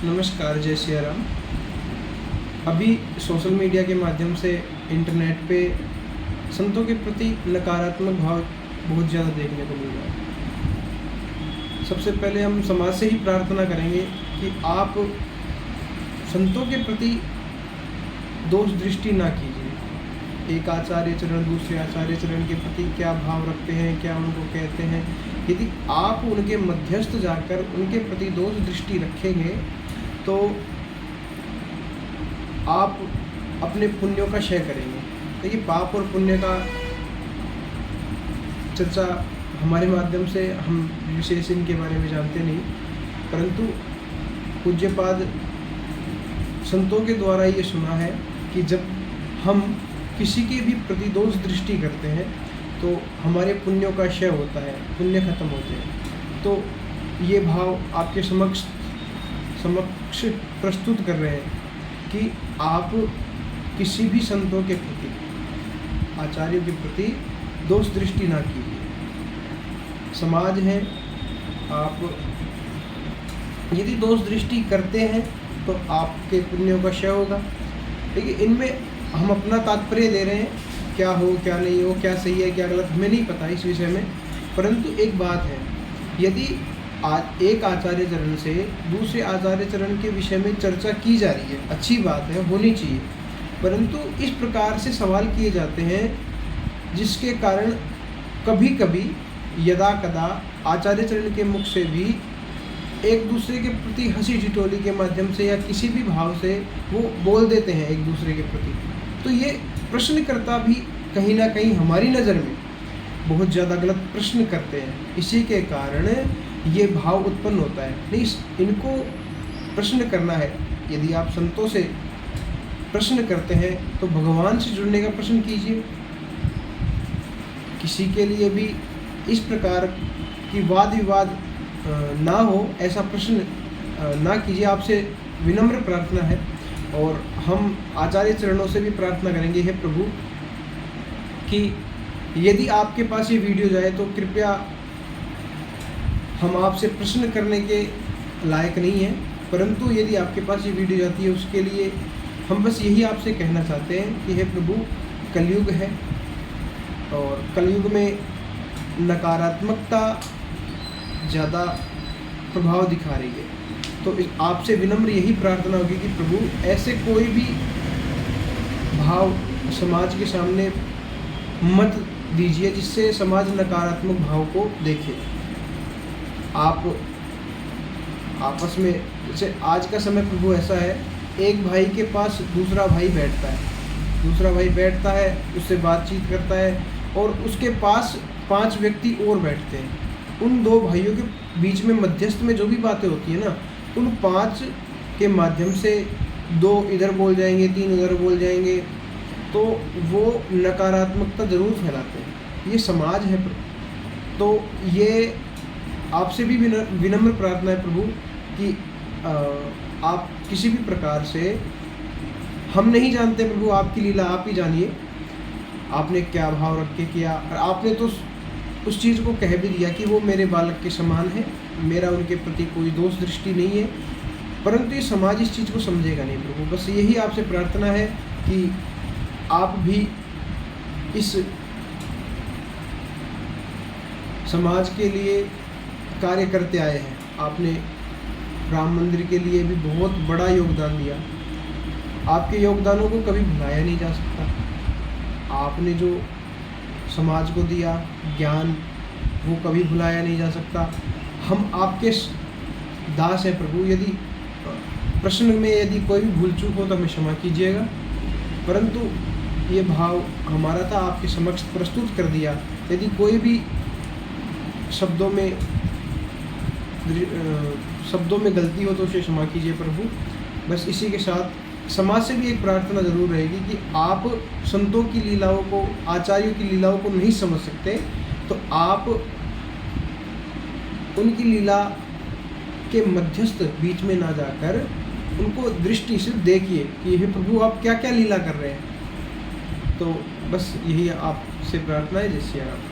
नमस्कार, जय सिया राम। अभी सोशल मीडिया के माध्यम से इंटरनेट पे संतों के प्रति नकारात्मक भाव बहुत ज़्यादा देखने को मिल रहा है। सबसे पहले हम समाज से ही प्रार्थना करेंगे कि आप संतों के प्रति दोष दृष्टि ना कीजिए। एक आचार्य चरण दूसरे आचार्य चरण के प्रति क्या भाव रखते हैं, क्या उनको कहते हैं, यदि आप उनके मध्यस्थ जाकर उनके प्रति दोष दृष्टि रखेंगे तो आप अपने पुण्यों का क्षय करेंगे। देखिए, पाप और पुण्य का चर्चा हमारे माध्यम से हम विशेष इनके बारे में जानते नहीं, परंतु पूज्यपाद संतों के द्वारा ये सुना है कि जब हम किसी के भी प्रति दोष दृष्टि करते हैं तो हमारे पुण्यों का क्षय होता है, पुण्य खत्म होते हैं। तो ये भाव आपके समक्ष प्रस्तुत कर रहे हैं कि आप किसी भी संतों के प्रति, आचार्यों के प्रति दोष दृष्टि ना कीजिए। समाज है, आप यदि दोष दृष्टि करते हैं तो आपके पुण्यों का क्षय होगा। देखिए, इनमें हम अपना तात्पर्य दे रहे हैं, क्या हो क्या नहीं हो, क्या सही है क्या गलत, हमें नहीं पता इस विषय में। परंतु एक बात है, यदि एक आचार्य चरण से दूसरे आचार्य चरण के विषय में चर्चा की जा रही है, अच्छी बात है, होनी चाहिए। परंतु इस प्रकार से सवाल किए जाते हैं जिसके कारण कभी कभी यदा कदा आचार्य चरण के मुख से भी एक दूसरे के प्रति हंसी ठिठोली के माध्यम से या किसी भी भाव से वो बोल देते हैं एक दूसरे के प्रति। तो ये प्रश्नकर्ता भी कहीं ना कहीं हमारी नज़र में बहुत ज़्यादा गलत प्रश्न करते हैं। इसी के कारण ये भाव उत्पन्न होता है। नहीं, इनको प्रश्न करना है। यदि आप संतों से प्रश्न करते हैं तो भगवान से जुड़ने का प्रश्न कीजिए। किसी के लिए भी इस प्रकार की वाद विवाद ना हो, ऐसा प्रश्न ना कीजिए। आपसे विनम्र प्रार्थना है। और हम आचार्य चरणों से भी प्रार्थना करेंगे, हे प्रभु, कि यदि आपके पास ये वीडियो जाए तो कृपया, हम आपसे प्रश्न करने के लायक नहीं हैं, परंतु यदि आपके पास ये वीडियो जाती है उसके लिए हम बस यही आपसे कहना चाहते हैं कि हे प्रभु, कलयुग है और कलयुग में नकारात्मकता ज़्यादा प्रभाव दिखा रही है। तो आपसे विनम्र यही प्रार्थना होगी कि प्रभु, ऐसे कोई भी भाव समाज के सामने मत दीजिए जिससे समाज नकारात्मक भाव को देखे। आप आपस में, जैसे आज का समय प्रभु ऐसा है, एक भाई के पास दूसरा भाई बैठता है, उससे बातचीत करता है और उसके पास 5 व्यक्ति और बैठते हैं। उन 2 भाइयों के बीच में मध्यस्थ में जो भी बातें होती है ना, उन 5 के माध्यम से 2 इधर बोल जाएंगे, 3 उधर बोल जाएंगे, तो वो नकारात्मकता ज़रूर फैलाते हैं। ये समाज है। तो ये आपसे भी विनम्र प्रार्थना है प्रभु कि आप किसी भी प्रकार से, हम नहीं जानते प्रभु, आपकी लीला आप ही जानिए, आपने क्या भाव रख के किया। और आपने तो उस चीज़ को कह भी दिया कि वो मेरे बालक के समान है, मेरा उनके प्रति कोई दोष दृष्टि नहीं है, परंतु ये समाज इस चीज़ को समझेगा नहीं प्रभु। बस यही आपसे प्रार्थना है कि आप भी इस समाज के लिए कार्य करते आए हैं। आपने राम मंदिर के लिए भी बहुत बड़ा योगदान दिया। आपके योगदानों को कभी भुलाया नहीं जा सकता। आपने जो समाज को दिया ज्ञान, वो कभी भुलाया नहीं जा सकता। हम आपके दास हैं प्रभु। यदि प्रश्न में यदि कोई भी भूल चूक हो तो हमें क्षमा कीजिएगा, परंतु ये भाव हमारा था, आपके समक्ष प्रस्तुत कर दिया। यदि कोई भी शब्दों में गलती हो तो उसे क्षमा कीजिए प्रभु। बस इसी के साथ समाज से भी एक प्रार्थना ज़रूर रहेगी कि आप संतों की लीलाओं को, आचार्यों की लीलाओं को नहीं समझ सकते, तो आप उनकी लीला के मध्यस्थ बीच में ना जाकर उनको दृष्टि से देखिए कि हे प्रभु, आप क्या क्या लीला कर रहे हैं। तो बस यही आपसे प्रार्थना है। जय श्री राम।